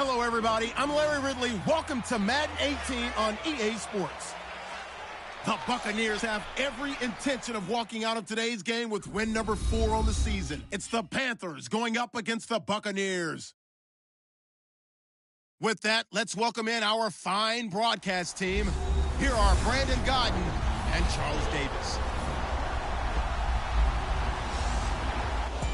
Hello, everybody. I'm Larry Ridley. Welcome to Madden 18 on EA Sports. The Buccaneers have every intention of walking out of today's game with win number 4 on the season. It's the Panthers going up against the Buccaneers. With that, let's welcome in our fine broadcast team. Here are Brandon Godden and Charles Davis.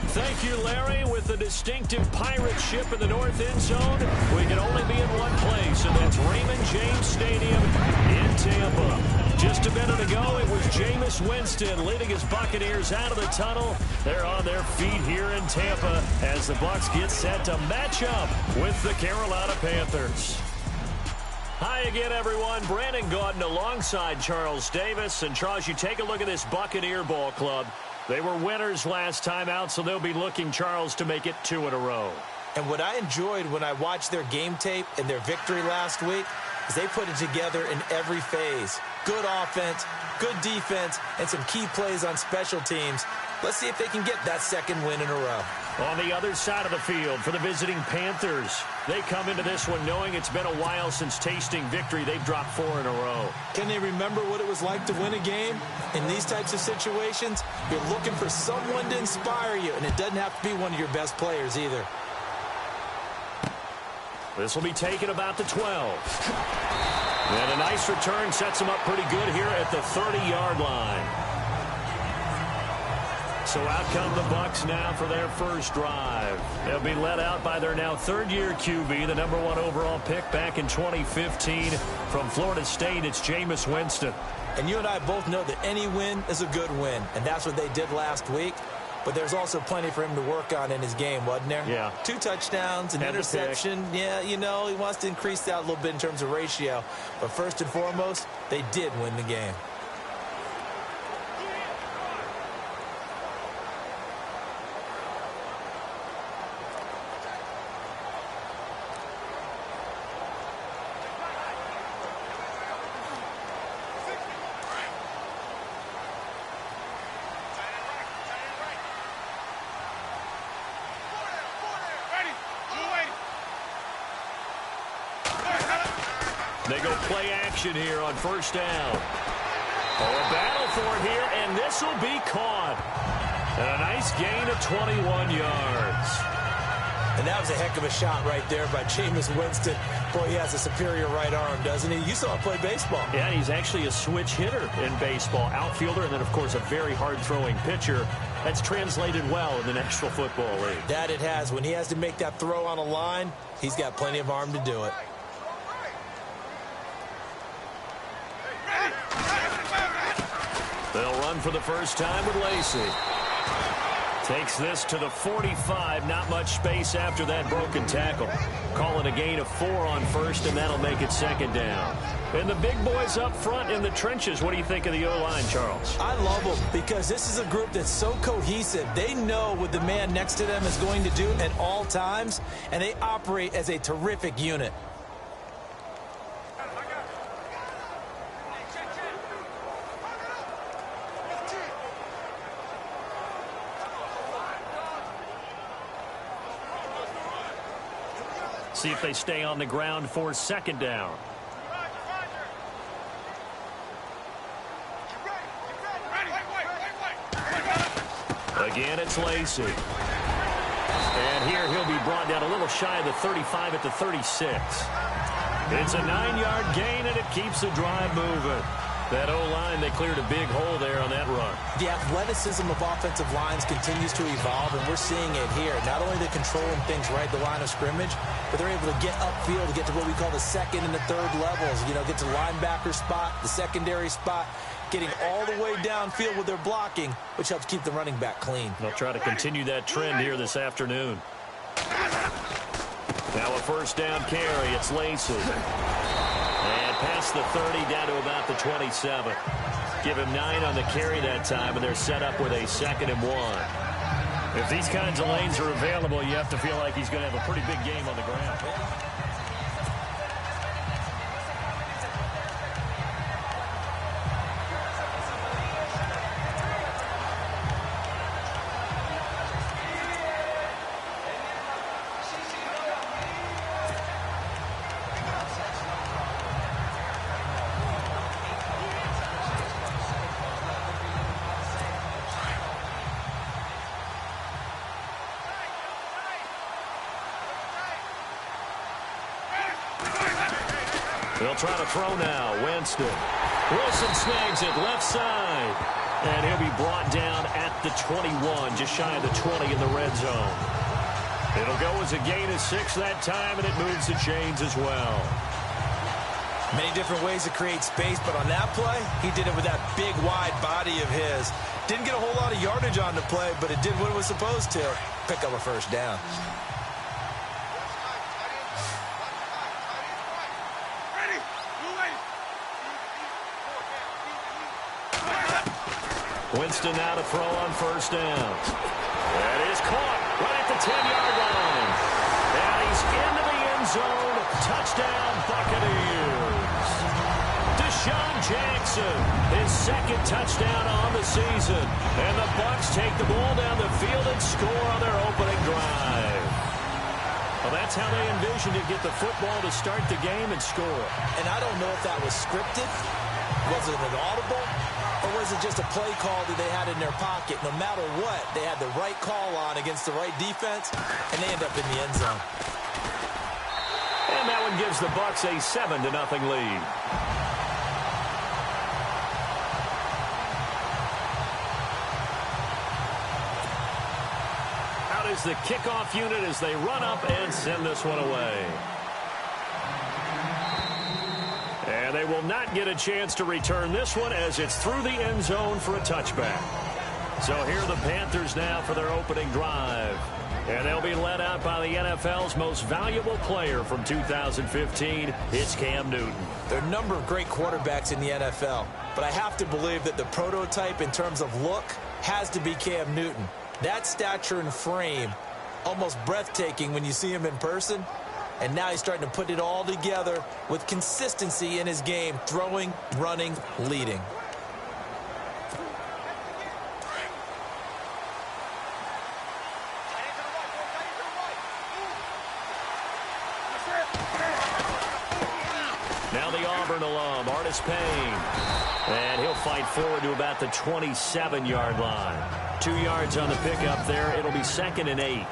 Thank you, Larry. With the distinctive pirate ship in the north end zone, we can only be in one place, and that's Raymond James Stadium in Tampa. Just a minute ago, it was Jameis Winston leading his Buccaneers out of the tunnel. They're on their feet here in Tampa as the Bucs get set to match up with the Carolina Panthers. Hi again, everyone. Brandon Gaudin alongside Charles Davis. And, Charles, you take a look at this Buccaneer ball club. They were winners last time out, so they'll be looking, Charles, to make it 2 in a row. And what I enjoyed when I watched their game tape and their victory last week is they put it together in every phase. Good offense, good defense, and some key plays on special teams. Let's see if they can get that second win in a row. On the other side of the field for the visiting Panthers, they come into this one knowing it's been a while since tasting victory. They've dropped 4 in a row. Can they remember what it was like to win a game? In these types of situations, you're looking for someone to inspire you, and it doesn't have to be one of your best players either. This will be taken about the 12. And a nice return sets them up pretty good here at the 30-yard line. So out come the Bucs now for their first drive. They'll be led out by their now third-year QB, the number 1 overall pick back in 2015 from Florida State. It's Jameis Winston. And you and I both know that any win is a good win, and that's what they did last week. But there's also plenty for him to work on in his game, wasn't there? Yeah. 2 touchdowns, an interception. Yeah, you know, he wants to increase that a little bit in terms of ratio. But first and foremost, they did win the game. They go play action here on first down. Oh, a battle for it here, and this will be caught. And a nice gain of 21 yards. And that was a heck of a shot right there by Jameis Winston. Boy, he has a superior right arm, doesn't he? You saw him play baseball. Yeah, he's actually a switch hitter in baseball. Outfielder, and then, of course, a very hard-throwing pitcher. That's translated well in the National Football League. That it has. When he has to make that throw on a line, he's got plenty of arm to do it. They'll run for the first time with Lacey. Takes this to the 45. Not much space after that broken tackle. Call it a gain of 4 on first, and that'll make it second down. And the big boys up front in the trenches. What do you think of the O-line, Charles? I love them because this is a group that's so cohesive. They know what the man next to them is going to do at all times, and they operate as a terrific unit. See if they stay on the ground for second down. Again, it's Lacey. And here he'll be brought down a little shy of the 35 at the 36. It's a 9-yard gain, and it keeps the drive moving. That O-line, they cleared a big hole there on that run. The athleticism of offensive lines continues to evolve, and we're seeing it here. Not only are they controlling things right at the line of scrimmage, but they're able to get upfield to get to what we call the second and the third levels. You know, get to linebacker spot, the secondary spot, getting all the way downfield with their blocking, which helps keep the running back clean. They'll try to continue that trend here this afternoon. Now a first down carry. It's Lacey. And past the 30 down to about the 27. Give him 9 on the carry that time, and they're set up with a 2nd and 1. If these kinds of lanes are available, you have to feel like he's going to have a pretty big game on the ground. They'll try to throw now. Winston. Wilson snags it left side. And he'll be brought down at the 21, just shy of the 20 in the red zone. It'll go as a gain of 6 that time, and it moves the chains as well. Many different ways to create space, but on that play, he did it with that big, wide body of his. Didn't get a whole lot of yardage on the play, but it did what it was supposed to. Pick up a first down. Winston now to throw on first down. That is caught right at the 10-yard line. And he's into the end zone. Touchdown, Buccaneers. Deshaun Jackson, his second touchdown on the season. And the Bucs take the ball down the field and score on their opening drive. Well, that's how they envisioned to get the football to start the game and score. And I don't know if that was scripted. Was it an audible? Or was it just a play call that they had in their pocket? No matter what, they had the right call on against the right defense, and they end up in the end zone. And that one gives the Bucs a 7-0 lead. Out is the kickoff unit as they run up and send this one away. And they will not get a chance to return this one as it's through the end zone for a touchback. So here are the Panthers now for their opening drive. And they'll be led out by the NFL's most valuable player from 2015. It's Cam Newton. There are a number of great quarterbacks in the NFL, but I have to believe that the prototype in terms of look has to be Cam Newton. That stature and frame, almost breathtaking when you see him in person. And now he's starting to put it all together with consistency in his game, throwing, running, leading. Now the Auburn alum, Artis Payne. And he'll fight forward to about the 27-yard line. 2 yards on the pickup there. It'll be 2nd and 8.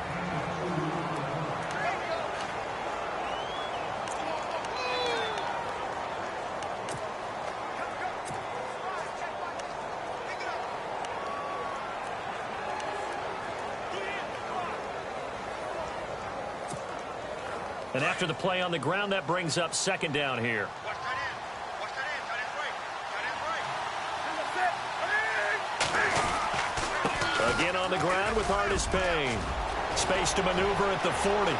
And after the play on the ground, that brings up 2nd down here. Again on the ground with Artis Payne. Space to maneuver at the 40.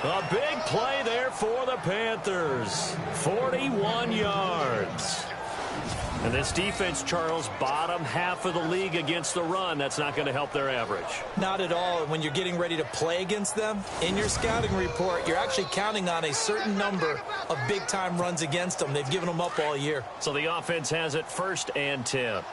A big play there for the Panthers. 41 yards. And this defense, Charles, bottom half of the league against the run. That's not going to help their average. Not at all. And when you're getting ready to play against them, in your scouting report, you're actually counting on a certain number of big-time runs against them. They've given them up all year. So the offense has it 1st and 10.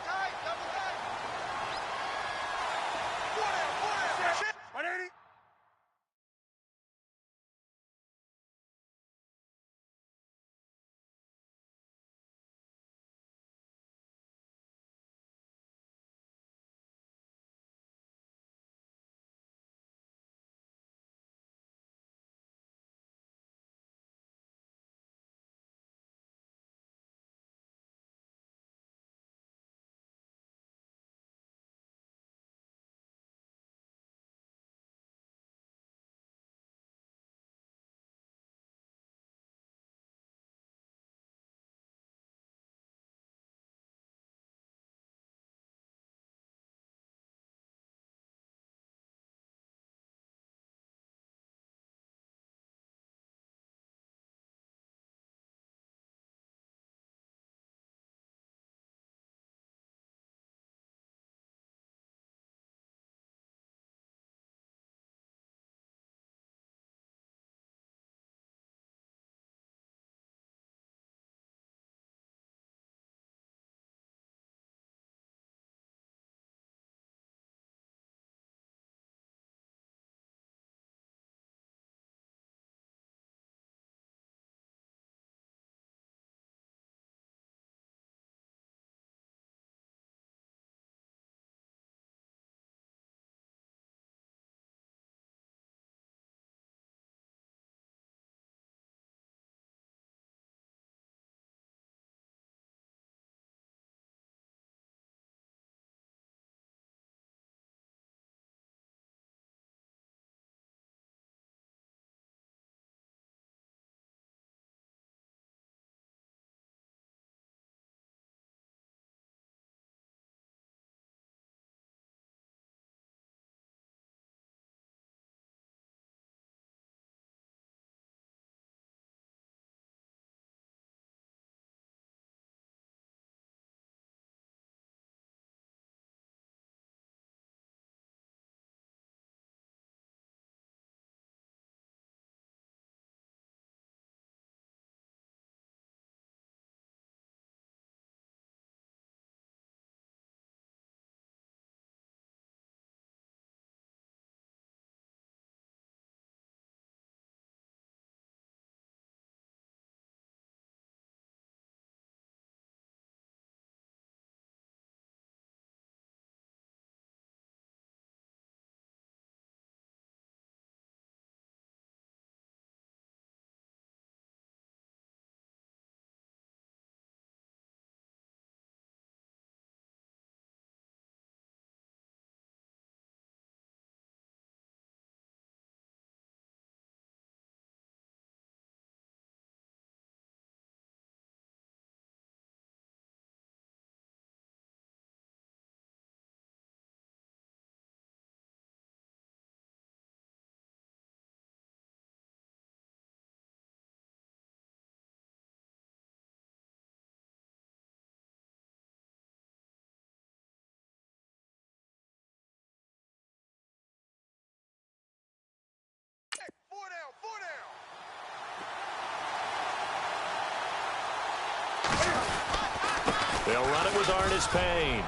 They'll run it with Artis Payne.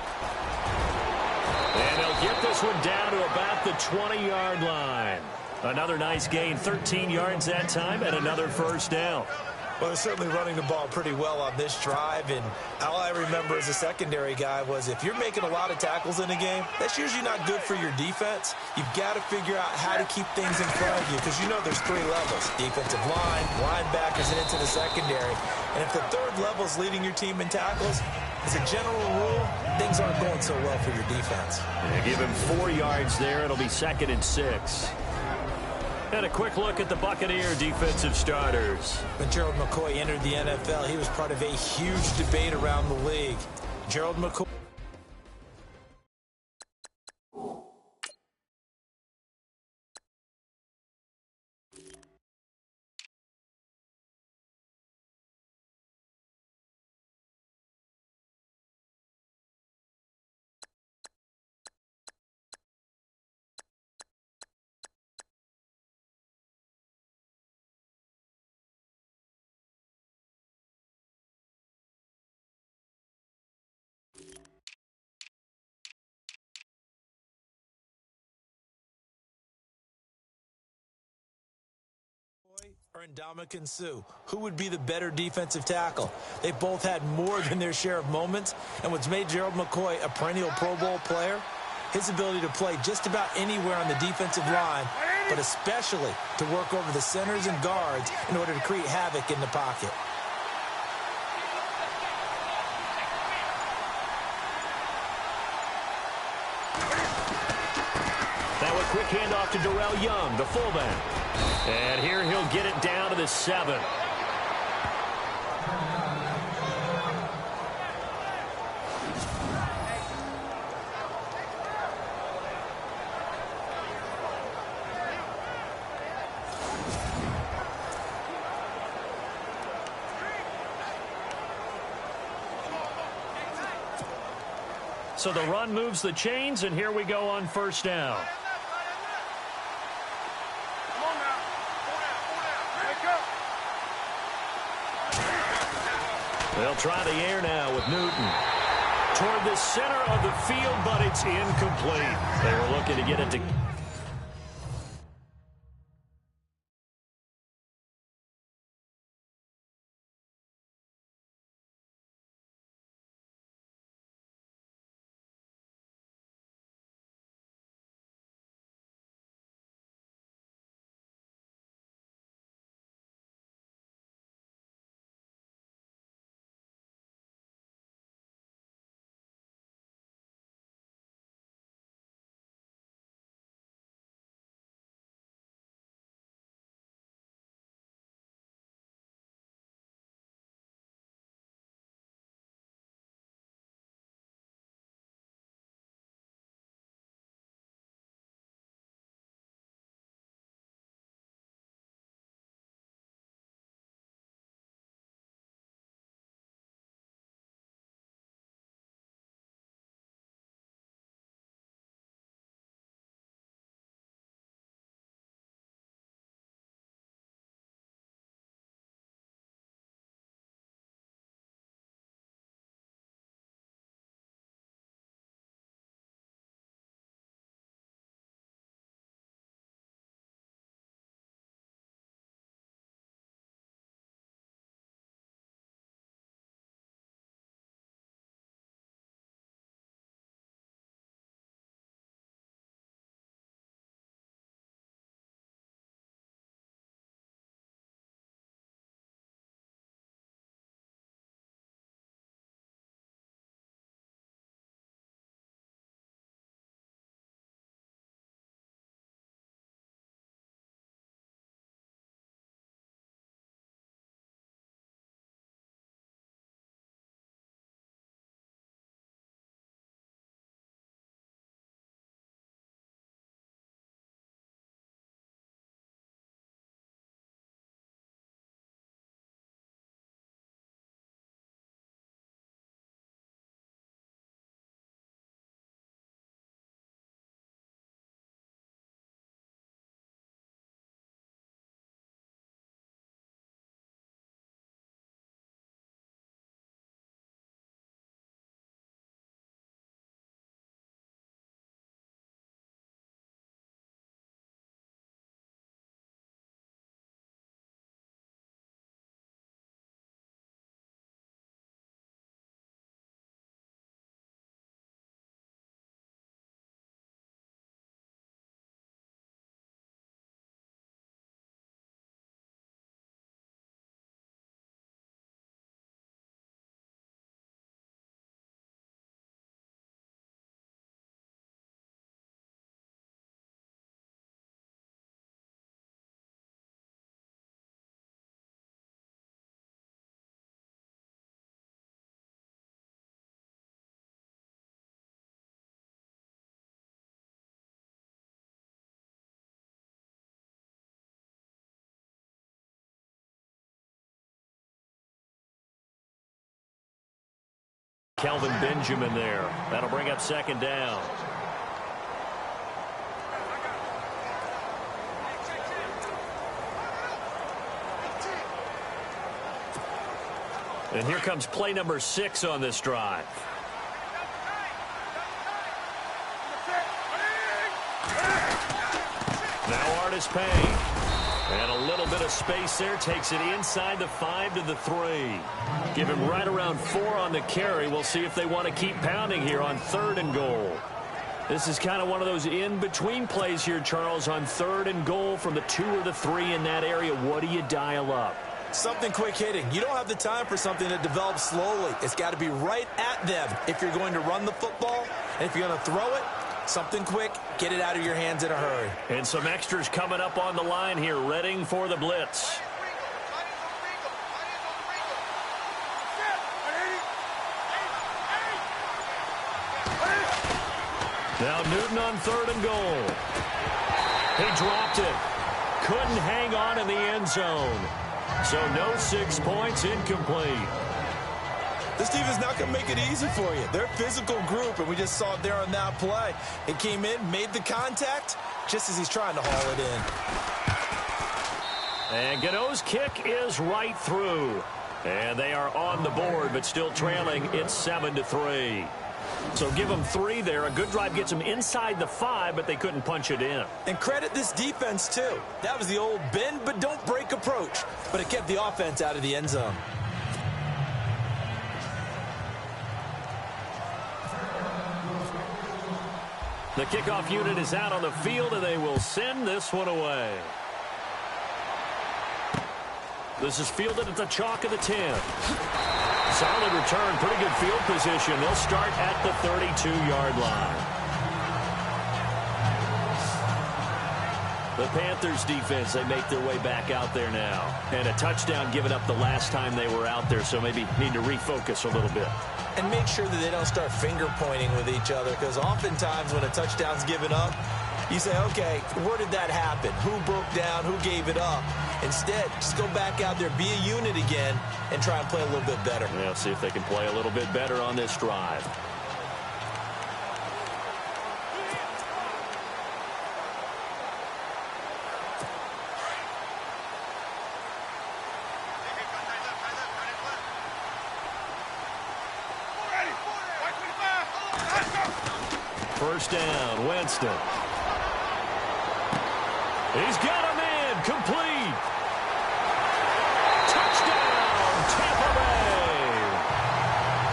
And they'll get this one down to about the 20-yard line. Another nice gain, 13 yards that time, and another first down. Well, they're certainly running the ball pretty well on this drive, and all I remember as a secondary guy was if you're making a lot of tackles in a game, that's usually not good for your defense. You've got to figure out how to keep things in front of you because you know there's three levels: defensive line, linebackers, and into the secondary. And if the third level is leading your team in tackles, as a general rule, things aren't going so well for your defense. Yeah, give him 4 yards there. It'll be 2nd and 6. And a quick look at the Buccaneer defensive starters. When Gerald McCoy entered the NFL, he was part of a huge debate around the league. Gerald McCoy. Or Ndamukong Suh, who would be the better defensive tackle? They both had more than their share of moments, and what's made Gerald McCoy a perennial Pro Bowl player, his ability to play just about anywhere on the defensive line, but especially to work over the centers and guards in order to create havoc in the pocket. Now a quick handoff to Darrell Young, the fullback. And here he'll get it down to the 7. So the run moves the chains, and here we go on first down. They'll try the air now with Newton. Toward the center of the field, but it's incomplete. They were looking to get it to Kelvin Benjamin there. That'll bring up second down. And here comes play number 6 on this drive. Now Artis Payne. And a little bit of space there. Takes it inside the 5 to the 3. Give him right around 4 on the carry. We'll see if they want to keep pounding here on 3rd and goal. This is kind of one of those in-between plays here, Charles, on 3rd and goal from the 2 or the 3 in that area. What do you dial up? Something quick hitting. You don't have the time for something that develops slowly. It's got to be right at them if you're going to run the football. And if you're going to throw it, something quick, get it out of your hands in a hurry. And some extras coming up on the line here, readying for the blitz. Now Newton on 3rd and goal. He dropped it. Couldn't hang on in the end zone. So no 6 points, incomplete. This team is not going to make it easy for you. They're a physical group, and we just saw it there on that play. It came in, made the contact, just as he's trying to haul it in. And Gano's kick is right through. And they are on the board, but still trailing. It's 7-3. So give them 3 there. A good drive gets them inside the 5, but they couldn't punch it in. And credit this defense, too. That was the old bend but don't break approach, but it kept the offense out of the end zone. The kickoff unit is out on the field, and they will send this one away. This is fielded at the chalk of the 10. Solid return, pretty good field position. They'll start at the 32-yard line. The Panthers defense, they make their way back out there now. And a touchdown given up the last time they were out there, so maybe need to refocus a little bit. And make sure that they don't start finger pointing with each other, because oftentimes when a touchdown's given up, you say, okay, where did that happen? Who broke down? Who gave it up? Instead, just go back out there, be a unit again, and try and play a little bit better. Yeah, see if they can play a little bit better on this drive. First down, Winston. He's got a man, complete. Touchdown, Tampa Bay.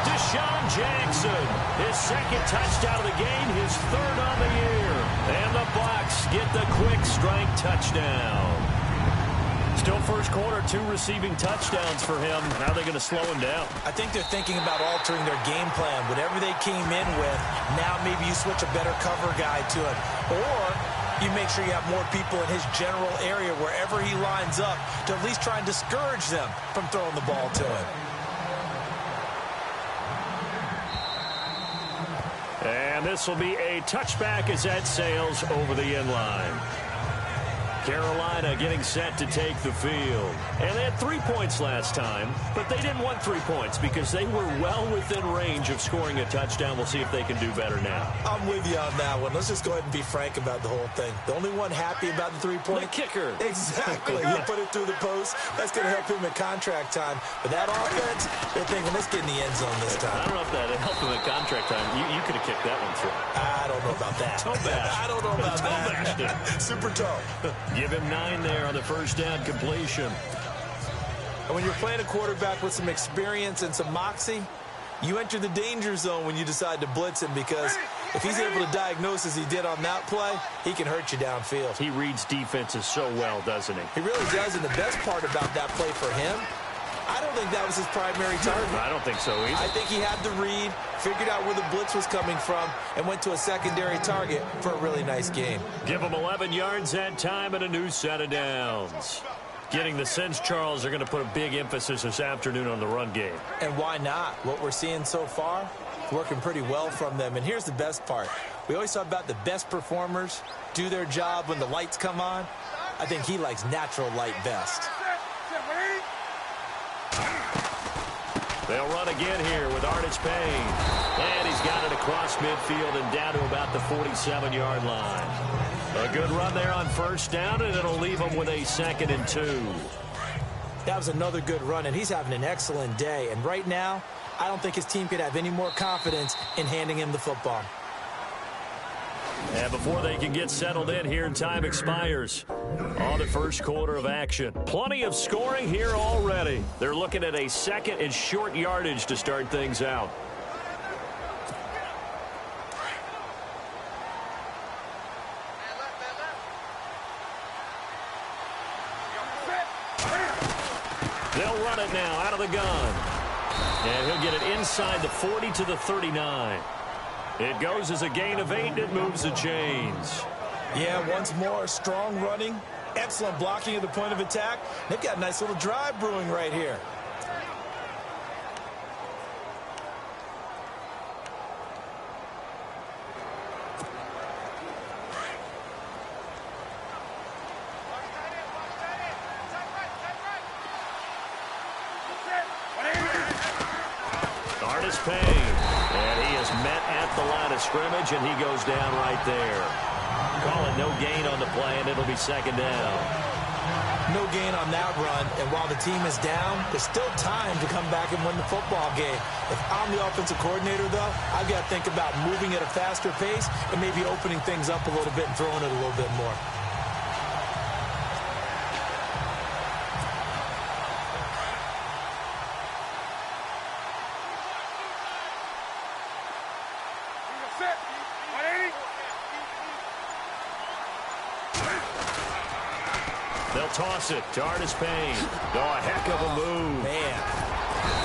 Deshaun Jackson, his 2nd touchdown of the game, his 3rd on the year. And the Bucs get the quick strike touchdown. Still first quarter, 2 receiving touchdowns for him. How are they going to slow him down? I think they're thinking about altering their game plan. Whatever they came in with, now maybe you switch a better cover guy to it. Or you make sure you have more people in his general area wherever he lines up to at least try and discourage them from throwing the ball to him. And this will be a touchback as that sails over the end line. Carolina getting set to take the field. And they had 3 points last time, but they didn't want 3 points because they were well within range of scoring a touchdown. We'll see if they can do better now. I'm with you on that one. Let's just go ahead and be frank about the whole thing. The only one happy about the 3-point? The kicker. Exactly. You put it through the post. That's going to help him at contract time. But that offense, they're thinking, let's get in the end zone this time. I don't know if that helped him at contract time. You could have kicked that one through. I don't know about that. Toe bash. I don't know about that. Super toe. Give him 9 there on the first down completion. And when you're playing a quarterback with some experience and some moxie, you enter the danger zone when you decide to blitz him, because if he's able to diagnose as he did on that play, he can hurt you downfield. He reads defenses so well, doesn't he? He really does, and the best part about that play for him, I don't think that was his primary target. I don't think so either. I think he had the read, figured out where the blitz was coming from, and went to a secondary target for a really nice game. Give him 11 yards that time and a new set of downs. Getting the sense, Charles, they're going to put a big emphasis this afternoon on the run game. And why not? What we're seeing so far, working pretty well from them. And here's the best part. We always talk about the best performers do their job when the lights come on. I think he likes natural light best. They'll run again here with Artis Payne. And he's got it across midfield and down to about the 47-yard line. A good run there on first down, and it'll leave him with a 2nd and 2. That was another good run, and he's having an excellent day. And right now, I don't think his team could have any more confidence in handing him the football. And before they can get settled in here, time expires on the first quarter of action. Plenty of scoring here already. They're looking at a 2nd and short yardage to start things out. They'll run it now out of the gun. And he'll get it inside the 40 to the 39. It goes as a gain of 8, and it moves the chains. Yeah, once more, strong running, excellent blocking at the point of attack. They've got a nice little drive brewing right here. Artis Payne, and he is met at the line of scrimmage, and he goes down right there. Call it no gain on the play, and it'll be 2nd down. No gain on that run, and while the team is down, there's still time to come back and win the football game. If I'm the offensive coordinator, though, I've got to think about moving at a faster pace and maybe opening things up a little bit and throwing it a little bit more. They'll toss it to Artis Payne. Oh, a heck of a move. Man.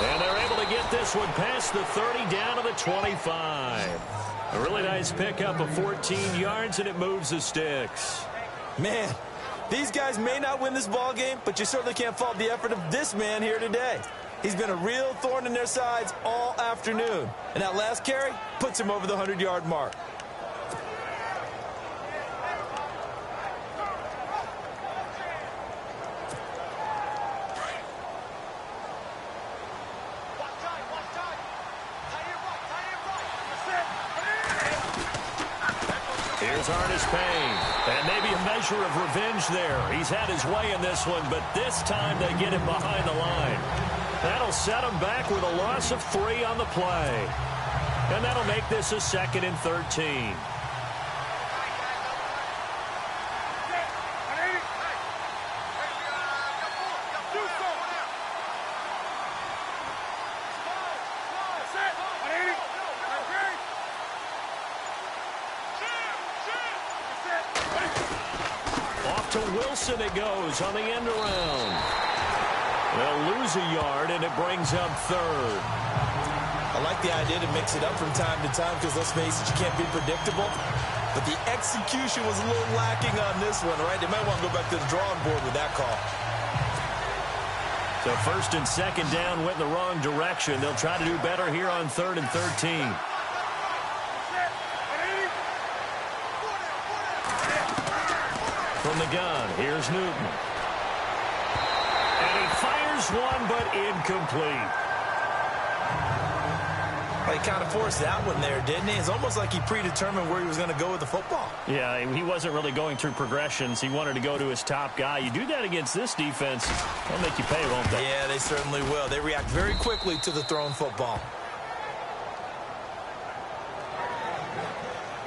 And they're able to get this one past the 30 down to the 25. A really nice pickup of 14 yards, and it moves the sticks. Man, these guys may not win this ball game, but you certainly can't fault the effort of this man here today. He's been a real thorn in their sides all afternoon. And that last carry puts him over the 100-yard mark. Here's Artis Payne. And maybe a measure of revenge there. He's had his way in this one, but this time they get him behind the line. That'll set him back with a loss of 3 on the play. And that'll make this a 2nd and 13. Wilson it goes on the end around. They'll lose a yard, and it brings up 3rd. I like the idea to mix it up from time to time because, let's face it, you can't be predictable. But the execution was a little lacking on this one, right? They might want to go back to the drawing board with that call. So 1st and 2nd down went in the wrong direction. They'll try to do better here on 3rd and 13. From the gun, here's Newton. And he fires one, but incomplete. Well, he kind of forced that one there, didn't he? It's almost like he predetermined where he was going to go with the football. Yeah, he wasn't really going through progressions. He wanted to go to his top guy. You do that against this defense, they'll make you pay, won't they? Yeah, they certainly will. They react very quickly to the thrown football.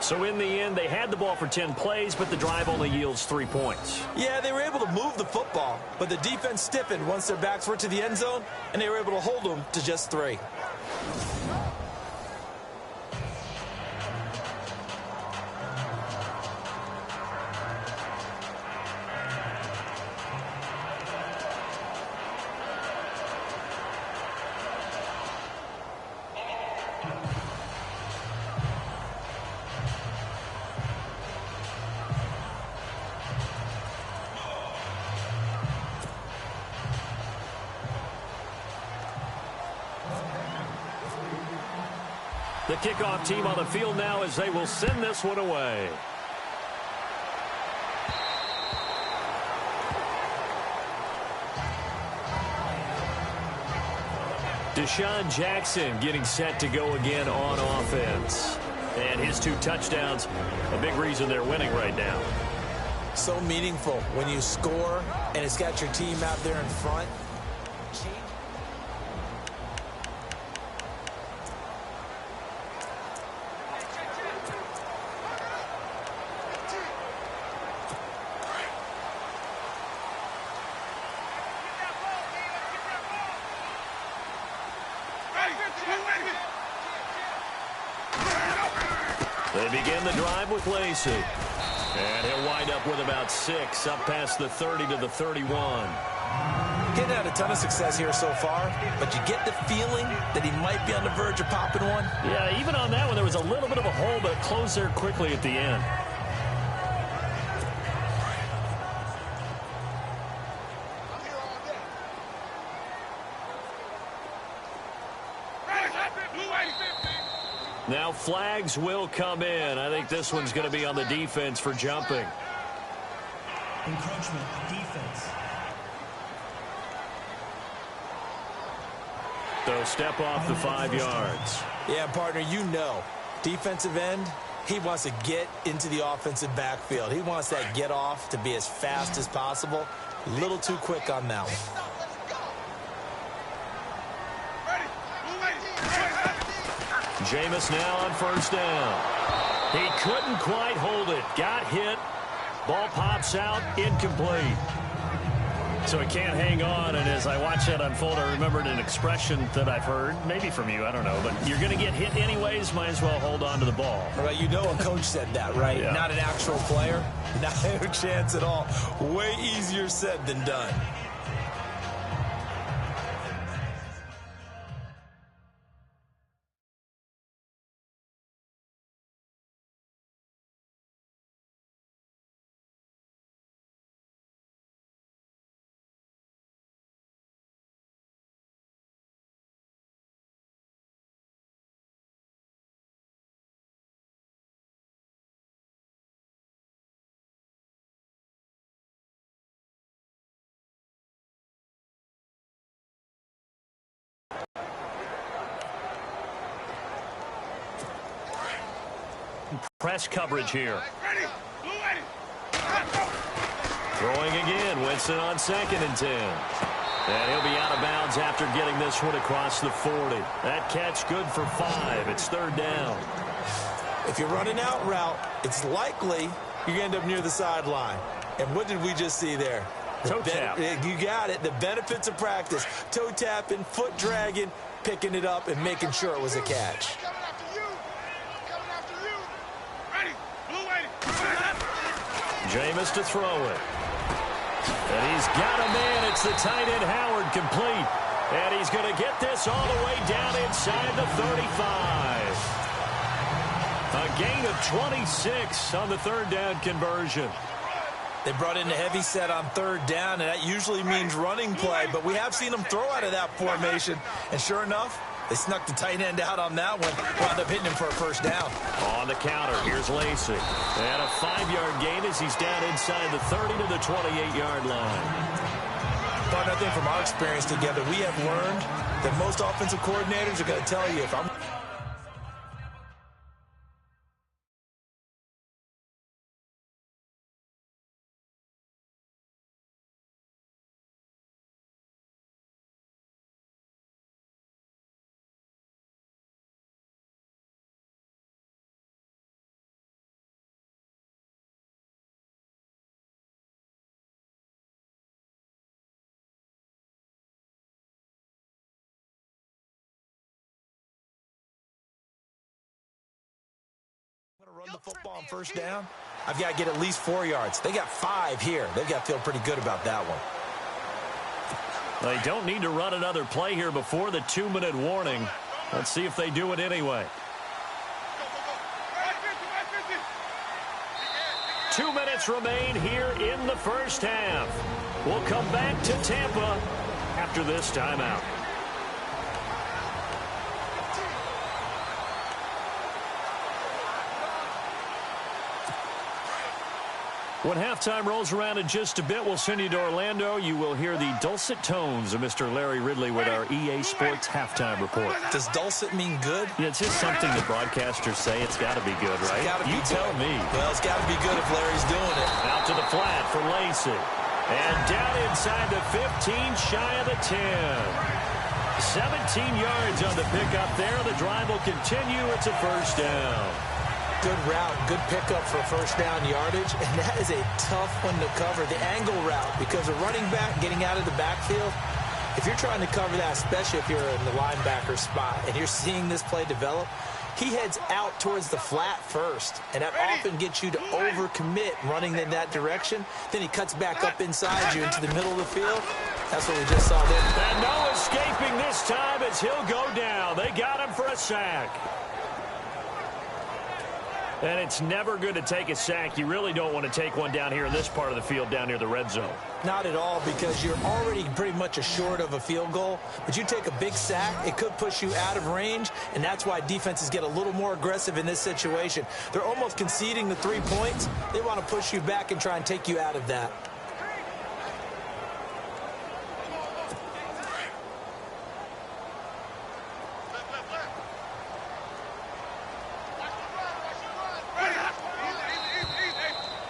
So in the end, they had the ball for 10 plays, but the drive only yields 3 points. Yeah, they were able to move the football, but the defense stiffened once their backs were to the end zone, and they were able to hold them to just 3. The kickoff team on the field now as they will send this one away. Deshaun Jackson getting set to go again on offense. And his 2 touchdowns, a big reason they're winning right now. So meaningful when you score and it's got your team out there in front. They begin the drive with Lacey. And he'll wind up with about 6, up past the 30 to the 31. Getting had a ton of success here so far, but you get the feeling that he might be on the verge of popping one. Yeah, even on that one, there was a little bit of a hole, but it closed there quickly at the end. Now flags will come in. I think this one's going to be on the defense for jumping. Encroachment, defense. So step off the 5 yards. Yeah, partner, you know, defensive end, he wants to get into the offensive backfield. He wants that get off to be as fast as possible. A little too quick on that one. Jameis now on first down. He couldn't quite hold it. Got hit. Ball pops out. Incomplete. So he can't hang on. And as I watch that unfold, I remembered an expression that I've heard, maybe from you, I don't know. But you're going to get hit anyways. Might as well hold on to the ball. Right, you know a coach said that, right? Yeah. Not an actual player. Not a chance at all. Way easier said than done. Press coverage here. Throwing again. Winston on 2nd and 10. And he'll be out of bounds after getting this one across the 40. That catch good for 5. It's 3rd down. If you're running out route, it's likely you're going to end up near the sideline. And what did we just see there? Toe tap. You got it. The benefits of practice. Toe tapping, foot dragging, picking it up, and making sure it was a catch. Jameis to throw it. And he's got a man. It's the tight end Howard complete. And he's going to get this all the way down inside the 35. A gain of 26 on the 3rd down conversion. They brought in the heavy set on 3rd down, and that usually means running play. But we have seen them throw out of that formation. And sure enough, they snuck the tight end out on that one. Wound up hitting him for a 1st down. On the counter, here's Lacey. And a 5-yard gain as he's down inside the 30 to the 28-yard line. But I think from our experience together, we have learned that most offensive coordinators are going to tell you, if I'm run the football on 1st down, I've got to get at least 4 yards. They got 5 here. They've got to feel pretty good about that one. They don't need to run another play here before the 2-minute warning. Let's see if they do it anyway. 2 minutes remain here in the 1st half. We'll come back to Tampa after this timeout. When halftime rolls around in just a bit, we'll send you to Orlando. You will hear the dulcet tones of Mr. Larry Ridley with our EA Sports halftime report. Does dulcet mean good? Yeah, it's just something the broadcasters say. It's got to be good, right? You tell me. Well, it's got to be good if Larry's doing it. Out to the flat for Lacey. And down inside the 15, shy of the 10. 17 yards on the pickup there. The drive will continue. It's a first down. Good route, good pickup for first down yardage, and that is a tough one to cover, the angle route, because a running back getting out of the backfield, if you're trying to cover that, especially if you're in the linebacker spot, and you're seeing this play develop, he heads out towards the flat first, and that often gets you to overcommit running in that direction. Then he cuts back up inside you into the middle of the field. That's what we just saw there. And no escaping this time as he'll go down. They got him for a sack. And it's never good to take a sack. You really don't want to take one down here in this part of the field down near the red zone. Not at all, because you're already pretty much assured of a field goal. But you take a big sack, it could push you out of range, and that's why defenses get a little more aggressive in this situation. They're almost conceding the 3 points. They want to push you back and try and take you out of that.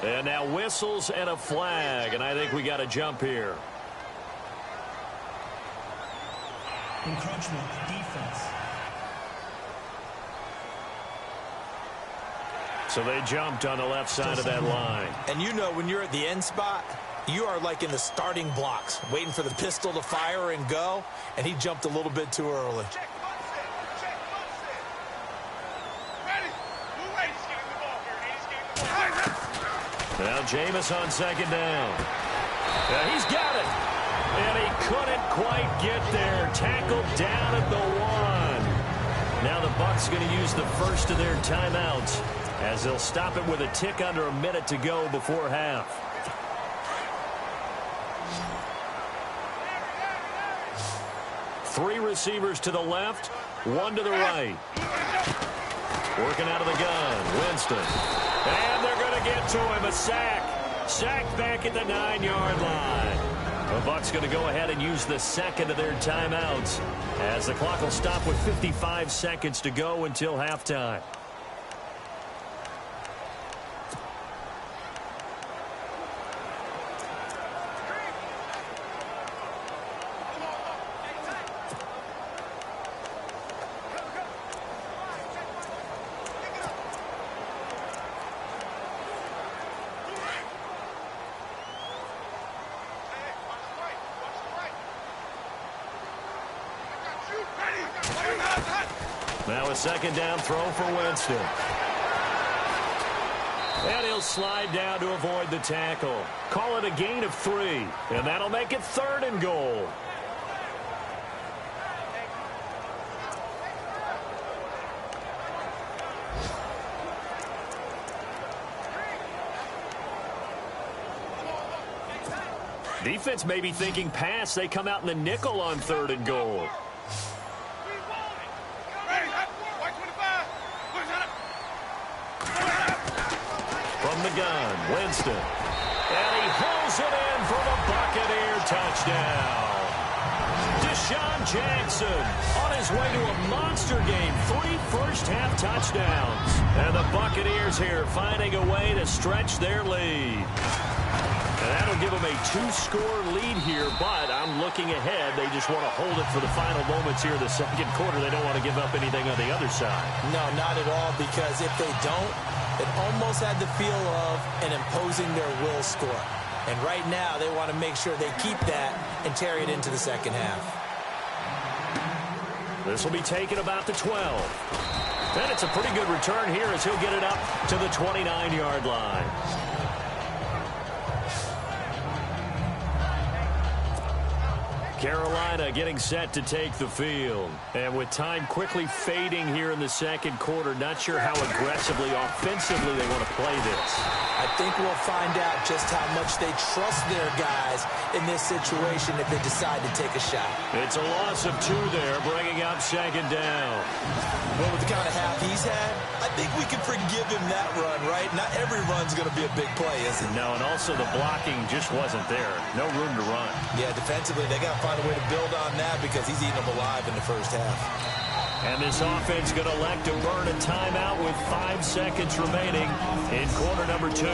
And now whistles and a flag, and I think we got a jump here. Encroachment, defense. So they jumped on the left side of that line. And you know, when you're at the end spot, you are like in the starting blocks, waiting for the pistol to fire and go, and he jumped a little bit too early. Now Jameis on second down. Yeah, he's got it. And he couldn't quite get there. Tackled down at the 1. Now the Bucs going to use the first of their timeouts as they'll stop it with a tick under a minute to go before half. Three receivers to the left, one to the right. Working out of the gun, Winston. And they're going to get to him, a sack. Sacked back at the 9-yard line. The Bucs going to go ahead and use the second of their timeouts as the clock will stop with 55 seconds to go until halftime. Now a second down throw for Winston. And he'll slide down to avoid the tackle. Call it a gain of 3. And that'll make it 3rd and goal. Defense may be thinking pass. They come out in the nickel on 3rd and goal. From the gun, Winston. And he hauls it in for the Buccaneer touchdown. Deshaun Jackson on his way to a monster game. 3 first-half touchdowns. And the Buccaneers here finding a way to stretch their lead. And that'll give them a 2-score lead here, but I'm looking ahead. They just want to hold it for the final moments here in the second quarter. They don't want to give up anything on the other side. No, not at all, because if they don't, it almost had the feel of an imposing their will score. And right now, they want to make sure they keep that and carry it into the second half. This will be taken about the 12. And it's a pretty good return here as he'll get it up to the 29-yard line. Carolina getting set to take the field. And with time quickly fading here in the second quarter, not sure how aggressively, offensively they want to play this. I think we'll find out just how much they trust their guys in this situation if they decide to take a shot. It's a loss of 2 there, bringing up second down. Well, with the kind of half he's had, I think we can forgive him that run, right? Not every run's going to be a big play, is it? No, and also the blocking just wasn't there. No room to run. Yeah, defensively, they got to find a way to build on that because he's eating them alive in the first half. And this offense going to elect to burn a timeout with 5 seconds remaining in quarter number 2.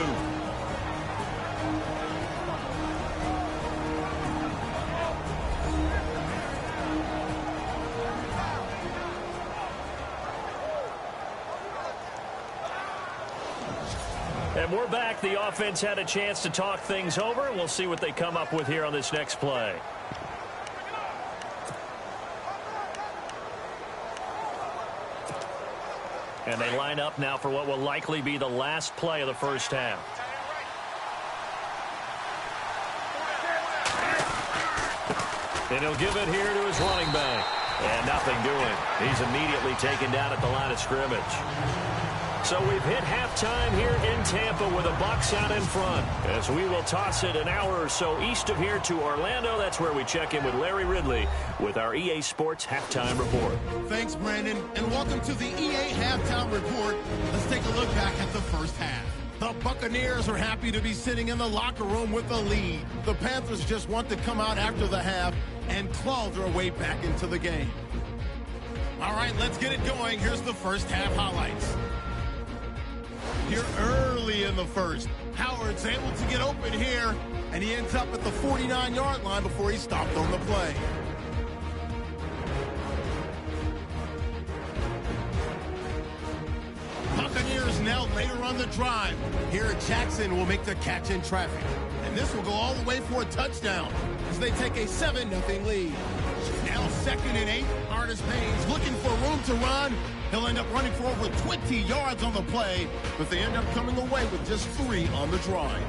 And we're back. The offense had a chance to talk things over, and we'll see what they come up with here on this next play. And they line up now for what will likely be the last play of the first half. And he'll give it here to his running back. And nothing doing. He's immediately taken down at the line of scrimmage. So we've hit halftime here in Tampa with the Bucs out in front. As we will toss it an hour or so east of here to Orlando. That's where we check in with Larry Ridley with our EA Sports Halftime Report. Thanks, Brandon, and welcome to the EA Halftime Report. Let's take a look back at the first half. The Buccaneers are happy to be sitting in the locker room with the lead. The Panthers just want to come out after the half and claw their way back into the game. All right, let's get it going. Here's the first half highlights. Here early in the first, Howard's able to get open here, and he ends up at the 49-yard line before he stopped on the play. Buccaneers now later on the drive. Here Jackson will make the catch in traffic, and this will go all the way for a touchdown as they take a 7-0 lead. Now 2nd and 8, Artis Payne's looking for room to run. He'll end up running for over 20 yards on the play, but they end up coming away with just 3 on the drive.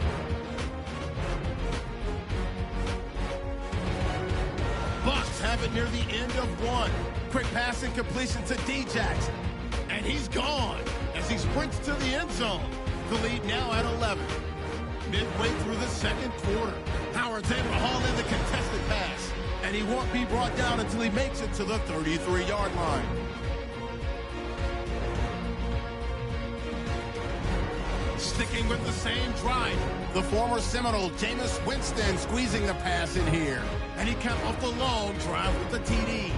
Bucs have it near the end of 1. Quick pass and completion to D-Jackson. And he's gone as he sprints to the end zone. The lead now at 11. Midway through the second quarter, Howard's able to haul in the contested pass, and he won't be brought down until he makes it to the 33-yard line. Sticking with the same drive, the former Seminole Jameis Winston squeezing the pass in here. And he capped off the long drive with the TD.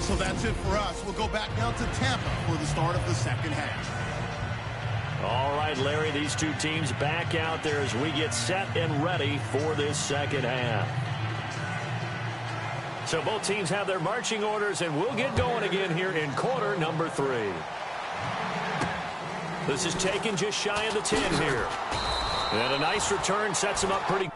So that's it for us. We'll go back now to Tampa for the start of the second half. All right, Larry, these two teams back out there as we get set and ready for this second half. So both teams have their marching orders, and we'll get going again here in quarter number 3. This is taken just shy of the 10 here. And a nice return sets him up pretty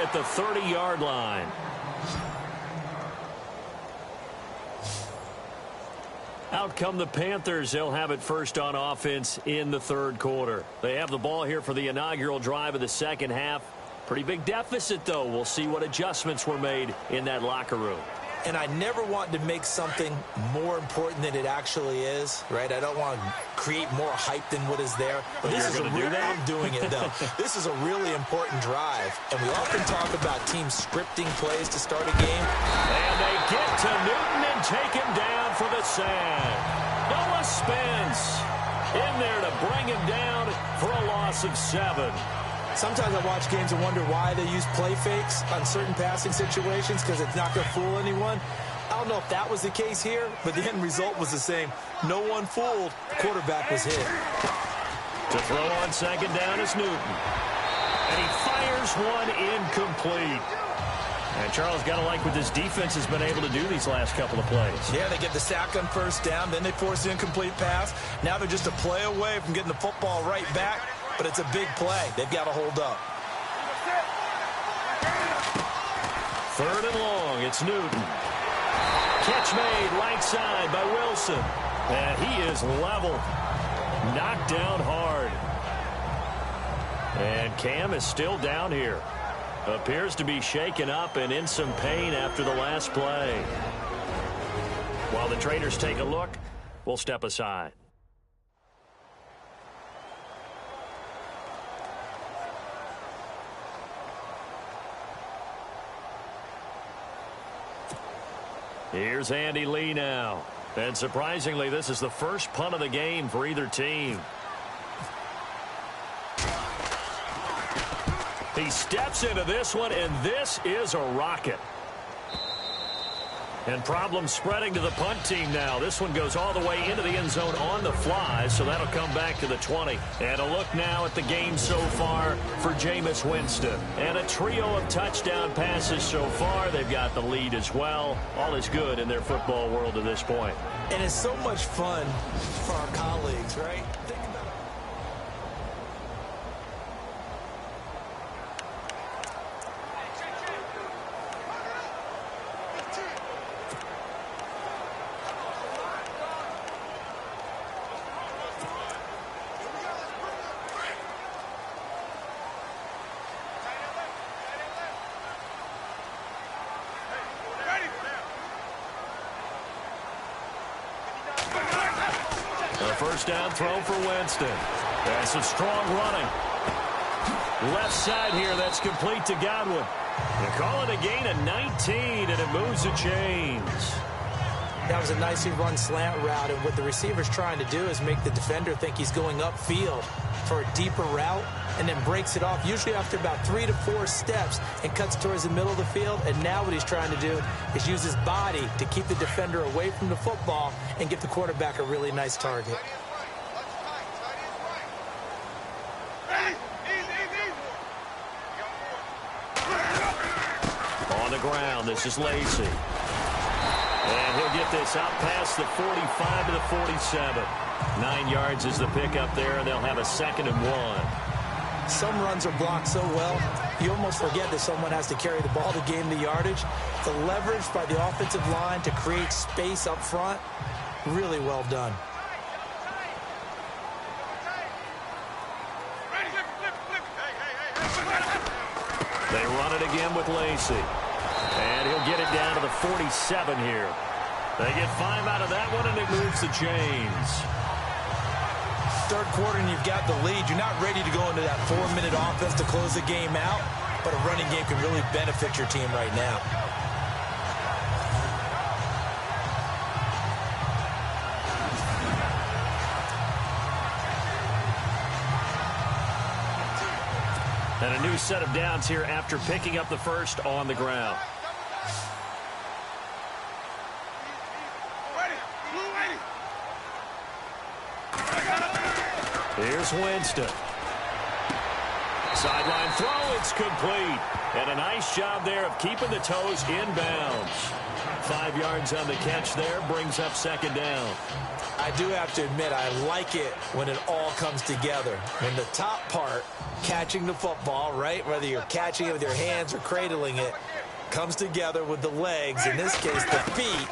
at the 30-yard line. Out come the Panthers. They'll have it first on offense in the third quarter. They have the ball here for the inaugural drive of the second half. Pretty big deficit, though. We'll see what adjustments were made in that locker room. And I never want to make something more important than it actually is, right? I don't want to create more hype than what is there. But this is I'm doing it, though. This is a really important drive. And we often talk about teams scripting plays to start a game. And they get to Newton and take him down for the sack. Noah Spence in there to bring him down for a loss of 7. Sometimes I watch games and wonder why they use play fakes on certain passing situations, because it's not going to fool anyone. I don't know if that was the case here, but the end result was the same. No one fooled. The quarterback was hit. To throw on second down is Newton. And he fires one incomplete. And Charles, got to like what this defense has been able to do these last couple of plays. Yeah, they get the sack on first down, then they force the incomplete pass. Now they're just a play away from getting the football right back. But it's a big play. They've got to hold up. Third and long. It's Newton. Catch made right side by Wilson. And he is leveled. Knocked down hard. And Cam is still down here. Appears to be shaken up and in some pain after the last play. While the traders take a look, we'll step aside. Here's Andy Lee now. And surprisingly, this is the first punt of the game for either team. He steps into this one, and this is a rocket. And problems spreading to the punt team now. This one goes all the way into the end zone on the fly, so that'll come back to the 20. And a look now at the game so far for Jameis Winston. And a trio of touchdown passes so far. They've got the lead as well. All is good in their football world to this point. And it's so much fun for our colleagues, right? Think about it. First down throw for Winston. That's some strong running. Left side here, that's complete to Godwin. They call it a gain of 19, and it moves the chains. That was a nicely run slant route, and what the receiver's trying to do is make the defender think he's going upfield for a deeper route, and then breaks it off, usually after about 3 to 4 steps, and cuts towards the middle of the field. And now what he's trying to do is use his body to keep the defender away from the football and give the quarterback a really nice target. On the ground, this is Lacy. And he'll get this out past the 45 to the 47. 9 yards is the pickup there, and they'll have a 2nd and 1. Some runs are blocked so well, you almost forget that someone has to carry the ball to gain the yardage. The leverage by the offensive line to create space up front, really well done. They run it again with Lacy. And he'll get it down to the 47 here. They get 5 out of that one, and it moves the chains. Third quarter, and you've got the lead. You're not ready to go into that 4-minute offense to close the game out, but a running game can really benefit your team right now. And a new set of downs here after picking up the first on the ground. Here's Winston. Sideline throw, it's complete. And a nice job there of keeping the toes in bounds. 5 yards on the catch there, brings up second down. I do have to admit, I like it when it all comes together. When the top part, catching the football, right, whether you're catching it with your hands or cradling it, comes together with the legs, in this case the feet,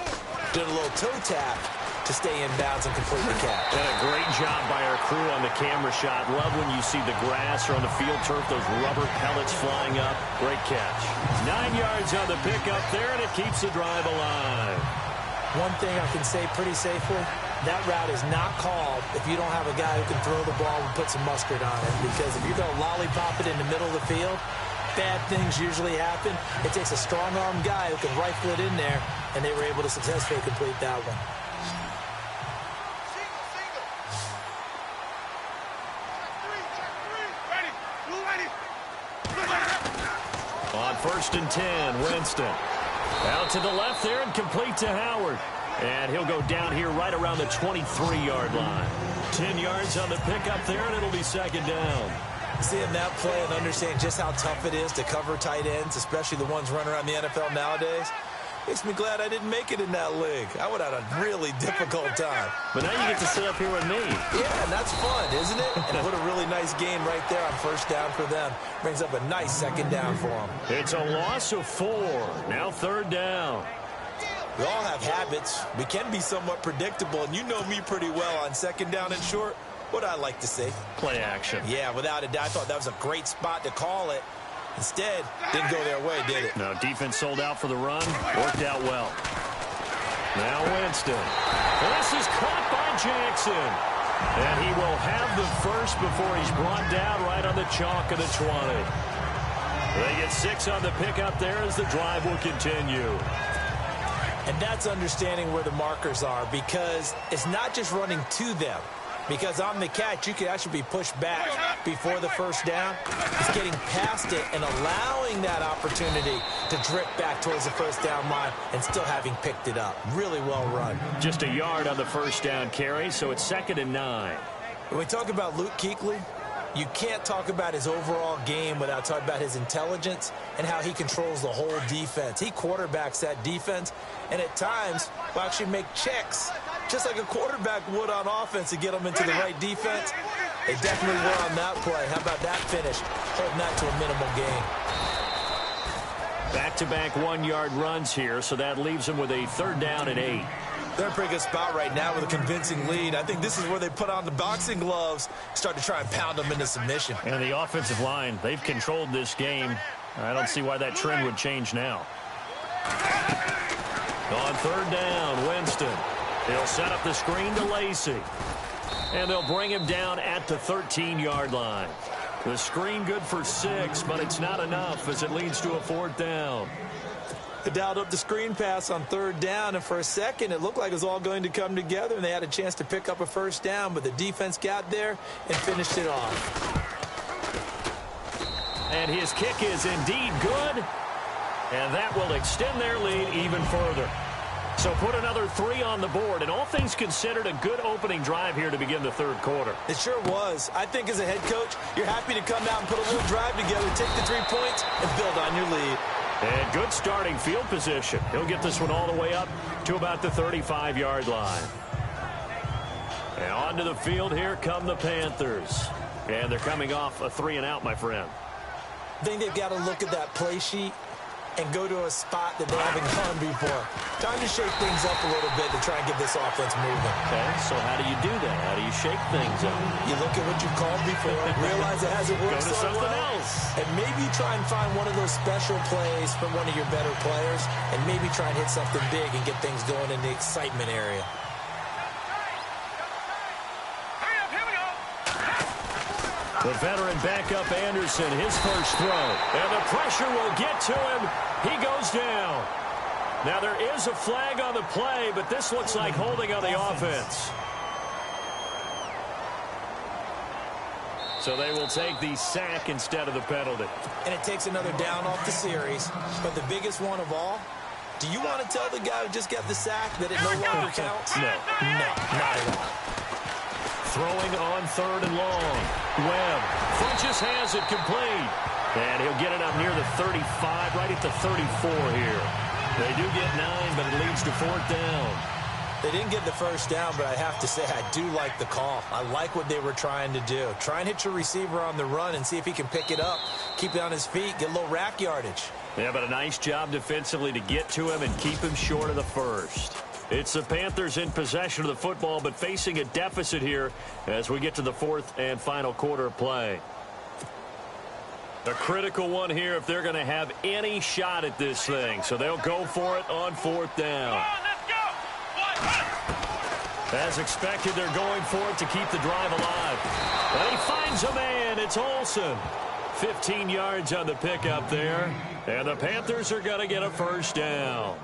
did a little toe tap to stay in bounds and complete the catch. And a great job by our crew on the camera shot. Love when you see the grass or on the field turf, those rubber pellets flying up. Great catch. 9 yards on the pickup there, and it keeps the drive alive. One thing I can say pretty safely, that route is not called if you don't have a guy who can throw the ball and put some mustard on it. Because if you're going to lollipop it in the middle of the field, bad things usually happen. It takes a strong-arm guy who can rifle it in there, and they were able to successfully complete that one. On 1st and 10, Winston. Out to the left there and complete to Howard. And he'll go down here right around the 23-yard line. 10 yards on the pickup there, and it'll be second down. Seeing that play and understanding just how tough it is to cover tight ends, especially the ones running around the NFL nowadays, makes me glad I didn't make it in that league. I would have had a really difficult time. But now you get to sit up here with me. Yeah, and that's fun, isn't it? And put a really nice game right there on first down for them. Brings up a nice second down for them. It's a loss of 4. Now third down. We all have habits. We can be somewhat predictable, and you know me pretty well on second down and short. What I like to say? Play action. Yeah, without a doubt. I thought that was a great spot to call it. Instead, didn't go their way, did it? No, defense sold out for the run. Worked out well. Now Winston. This is caught by Jackson. And he will have the first before he's brought down right on the chalk of the 20. They get 6 on the pickup there as the drive will continue. And that's understanding where the markers are, because it's not just running to them. Because on the catch, you could actually be pushed back before the first down. It's getting past it and allowing that opportunity to drip back towards the first down line and still having picked it up. Really well run. Just a yard on the first down carry, so it's 2nd and 9. When we talk about Luke Kuechly, you can't talk about his overall game without talking about his intelligence and how he controls the whole defense. He quarterbacks that defense, and at times will actually make checks just like a quarterback would on offense to get them into the right defense. They definitely were on that play. How about that finish? Holding that to a minimal gain. Back-to-back 1-yard runs here, so that leaves them with a 3rd down and 8. They're in a pretty good spot right now with a convincing lead. I think this is where they put on the boxing gloves, start to try and pound them into submission. And the offensive line, they've controlled this game. I don't see why that trend would change now. On 3rd down, Winston. He'll set up the screen to Lacey. And they'll bring him down at the 13-yard line. The screen good for 6, but it's not enough as it leads to a 4th down. They dialed up the screen pass on 3rd down, and for a second it looked like it was all going to come together, and they had a chance to pick up a first down, but the defense got there and finished it off. And his kick is indeed good, and that will extend their lead even further. So put another 3 on the board, and all things considered, a good opening drive here to begin the 3rd quarter. It sure was. I think as a head coach, you're happy to come out and put a little drive together, take the 3 points, and build on your lead. And good starting field position. He'll get this one all the way up to about the 35-yard line. And onto the field here come the Panthers. And they're coming off a 3-and-out, my friend. I think they've got to look at that play sheet and go to a spot that they haven't gone before. Time to shake things up a little bit to try and get this offense moving. Okay, so how do you do that? How do you shake things up? You look at what you called before, realize it hasn't worked Go to so something well, else. and maybe try and find one of those special plays from one of your better players, and maybe try and hit something big and get things going in the excitement area. The veteran backup Anderson, his first throw. And the pressure will get to him. He goes down. Now there is a flag on the play, but this looks like holding on the offense. So they will take the sack instead of the penalty. And it takes another down off the series. But the biggest one of all, do you want to tell the guy who just got the sack that it no longer counts? No. No, not at all. Throwing on 3rd and long. Webb just has it complete. And he'll get it up near the 35, right at the 34 here. They do get 9, but it leads to 4th down. They didn't get the first down, but I have to say I do like the call. I like what they were trying to do. Try and hit your receiver on the run and see if he can pick it up, keep it on his feet, get a little rack yardage. Yeah, but a nice job defensively to get to him and keep him short of the first. It's the Panthers in possession of the football, but facing a deficit here as we get to the 4th and final quarter of play. A critical one here if they're going to have any shot at this thing. So they'll go for it on 4th down. As expected, they're going for it to keep the drive alive. And he finds a man. It's Olsen. 15 yards on the pickup there. And the Panthers are going to get a first down.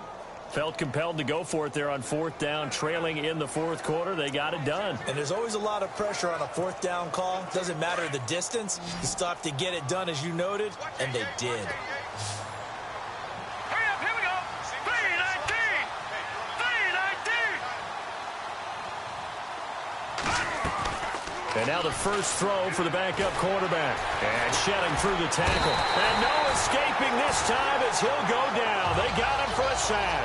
Felt compelled to go for it there on 4th down, trailing in the 4th quarter. They got it done. And there's always a lot of pressure on a 4th down call. Doesn't matter the distance. You still have to get it done, as you noted, and they did. And now the first throw for the backup quarterback. And shedding through the tackle. And no escaping this time as he'll go down. They got him for a sack.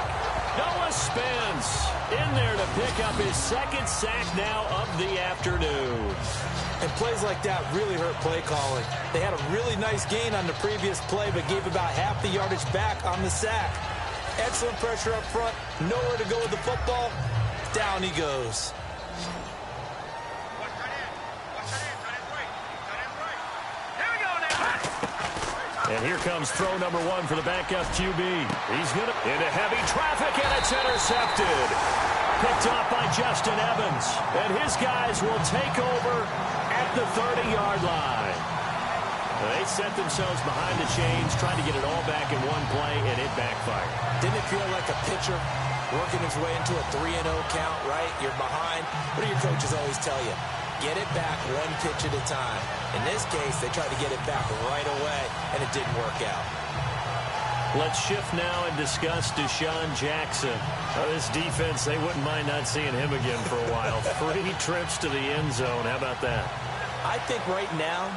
Noah Spence in there to pick up his 2nd sack now of the afternoon. And plays like that really hurt play calling. They had a really nice gain on the previous play, but gave about half the yardage back on the sack. Excellent pressure up front. Nowhere to go with the football. Down he goes. And here comes throw number 1 for the backup QB. He's going to into heavy traffic, and it's intercepted. Picked off by Justin Evans. And his guys will take over at the 30-yard line. They set themselves behind the chains, trying to get it all back in one play, and it backfired. Didn't it feel like a pitcher working his way into a 3-0 count, right? You're behind. What do your coaches always tell you? Get it back one pitch at a time. In this case, they tried to get it back right away, and it didn't work out. Let's shift now and discuss Deshaun Jackson. This defense, they wouldn't mind not seeing him again for a while. 3 trips to the end zone. How about that? I think right now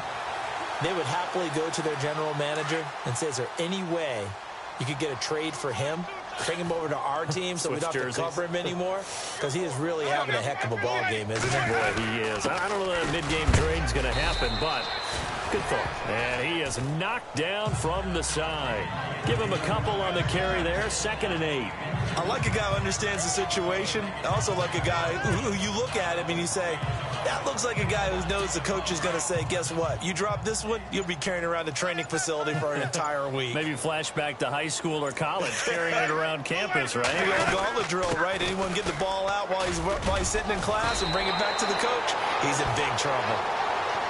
they would happily go to their general manager and say, is there any way you could get a trade for him? Bring him over to our team so we don't have to cover him anymore, because he is really having a heck of a ball game, isn't he? Boy, he is. I don't know that mid-game trade's going to happen, but good thought. And he is knocked down from the side. Give him a couple on the carry there. 2nd and 8. I like a guy who understands the situation. I also like a guy who you look at him and you say, that looks like a guy who knows the coach is going to say, guess what? You drop this one, you'll be carrying around the training facility for an entire week. Maybe flashback to high school or college, carrying it around campus, right? Maybe a gauntlet drill, right? Anyone get the ball out while he's sitting in class and bring it back to the coach? He's in big trouble.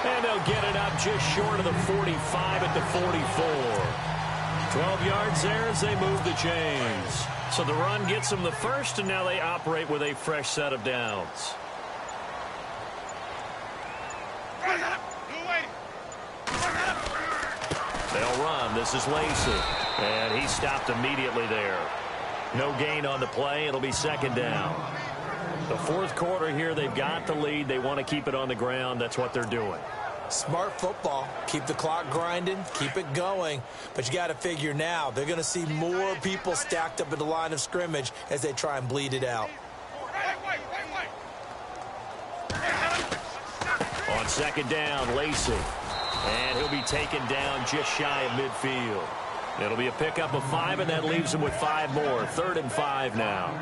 And they'll get it up just short of the 45 at the 44. 12 yards there as they move the chains. So the run gets them the first, and now they operate with a fresh set of downs. They'll run. This is Lacey. And he stopped immediately there. No gain on the play. It'll be 2nd down. The 4th quarter here, they've got the lead. They want to keep it on the ground. That's what they're doing. Smart football. Keep the clock grinding. Keep it going. But you got to figure now, they're going to see more people stacked up at the line of scrimmage as they try and bleed it out. On 2nd down, Lacey. And he'll be taken down just shy of midfield. It'll be a pickup of 5, and that leaves him with 5 more. 3rd and 5 now.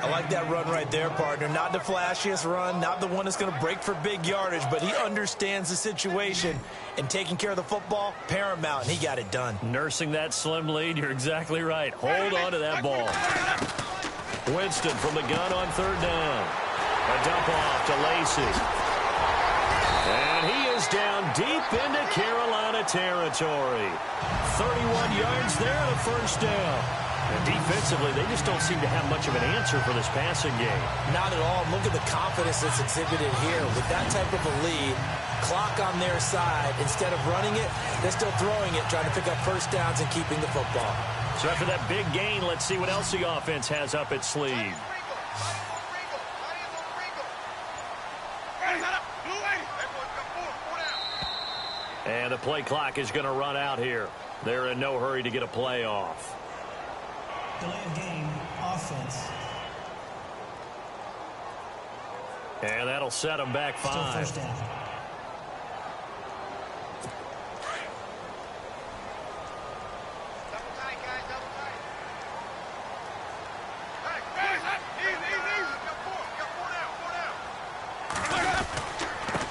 I like that run right there, partner. Not the flashiest run, not the one that's going to break for big yardage, but he understands the situation, and taking care of the football, paramount, and he got it done. Nursing that slim lead, you're exactly right. Hold on to that ball. Winston from the gun on 3rd down. A dump off to Lacey. And he is down deep into Carolina territory. 31 yards there, the first down. And defensively, they just don't seem to have much of an answer for this passing game. Not at all. Look at the confidence that's exhibited here. With that type of a lead, clock on their side, instead of running it, they're still throwing it, trying to pick up first downs and keeping the football. So after that big gain, let's see what else the offense has up its sleeve. And the play clock is going to run out here. They're in no hurry to get a play off. Delay of game, offense. And that'll set them back 5. Still first down.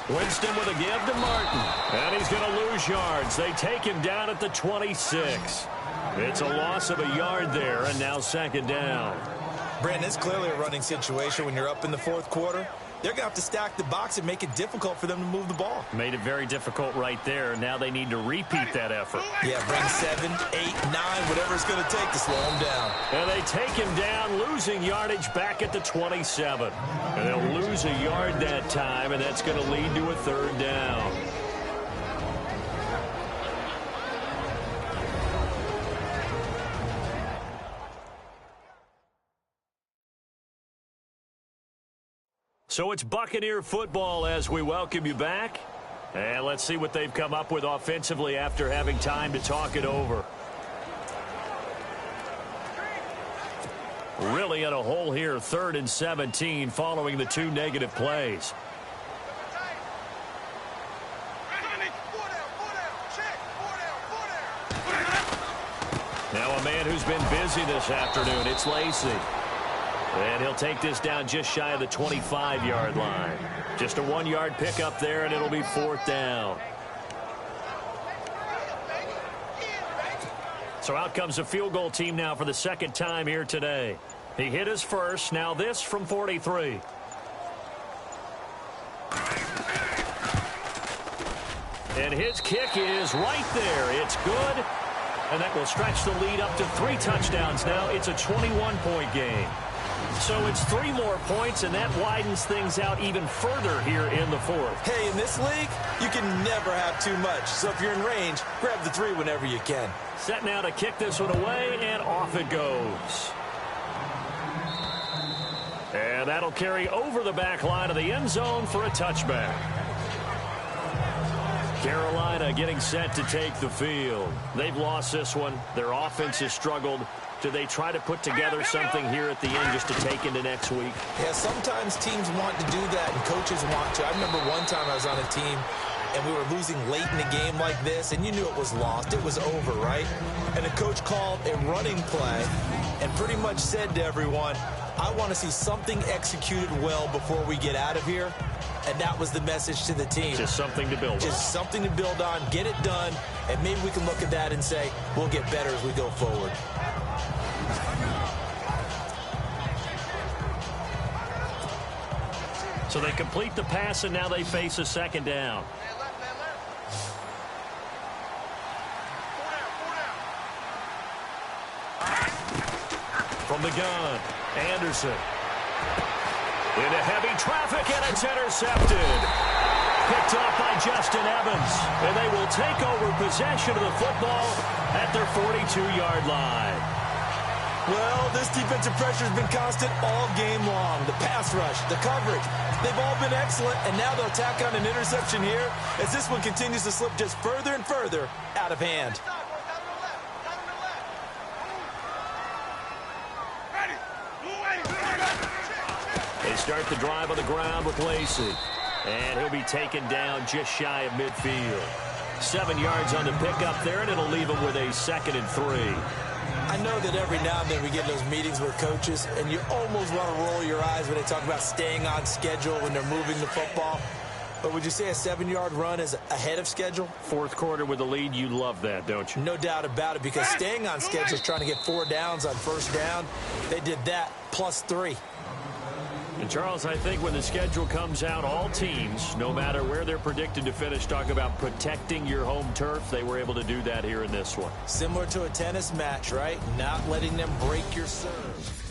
Winston with a give to Martin. And he's going to lose yards. They take him down at the 26. It's a loss of a yard there, and now second down. Brandon, it's clearly a running situation when you're up in the fourth quarter. They're going to have to stack the box and make it difficult for them to move the ball. Made it very difficult right there. Now they need to repeat that effort. Yeah, bring 7, 8, 9, whatever it's going to take to slow them down. And they take him down, losing yardage back at the 27. And they'll lose a yard that time, and that's going to lead to a third down. So it's Buccaneer football as we welcome you back. And let's see what they've come up with offensively after having time to talk it over. Really in a hole here, 3rd and 17 following the 2 negative plays. Now a man who's been busy this afternoon, it's Lacy. And he'll take this down just shy of the 25-yard line. Just a 1-yard pickup there, and it'll be 4th down. So out comes a field goal team now for the second time here today. He hit his first. Now this from 43. And his kick is right there. It's good. And that will stretch the lead up to 3 touchdowns now. It's a 21-point game. So it's 3 more points, and that widens things out even further here in the 4th. Hey, in this league, you can never have too much. So if you're in range, grab the 3 whenever you can. Set now to kick this one away, and off it goes. And that'll carry over the back line of the end zone for a touchback. Carolina getting set to take the field. They've lost this one. Their offense has struggled. Do they try to put together something here at the end just to take into next week? Yeah, sometimes teams want to do that and coaches want to. I remember one time I was on a team and we were losing late in the game like this, and you knew it was lost. It was over, right? And the coach called a running play and pretty much said to everyone, I want to see something executed well before we get out of here. And that was the message to the team. Just something to build on. Just something to build on, get it done, and maybe we can look at that and say, we'll get better as we go forward. So they complete the pass, and now they face a second down. From the gun, Anderson. Into heavy traffic, and it's intercepted. Picked off by Justin Evans. And they will take over possession of the football at their 42-yard line. Well, this defensive pressure has been constant all game long. The pass rush, the coverage, they've all been excellent, and now they'll tack on an interception here as this one continues to slip just further and further out of hand. They start the drive on the ground with Lacy, and he'll be taken down just shy of midfield. 7 yards on the pickup there, and it'll leave him with a 2nd and 3. I know that every now and then we get in those meetings with coaches, and you almost want to roll your eyes when they talk about staying on schedule when they're moving the football. But would you say a 7-yard run is ahead of schedule? 4th quarter with the lead, you love that, don't you? No doubt about it, because staying on schedule is trying to get 4 downs on first down. They did that plus 3. And Charles, I think when the schedule comes out, all teams, no matter where they're predicted to finish, talk about protecting your home turf. They were able to do that here in this one. Similar to a tennis match, right? Not letting them break your serve.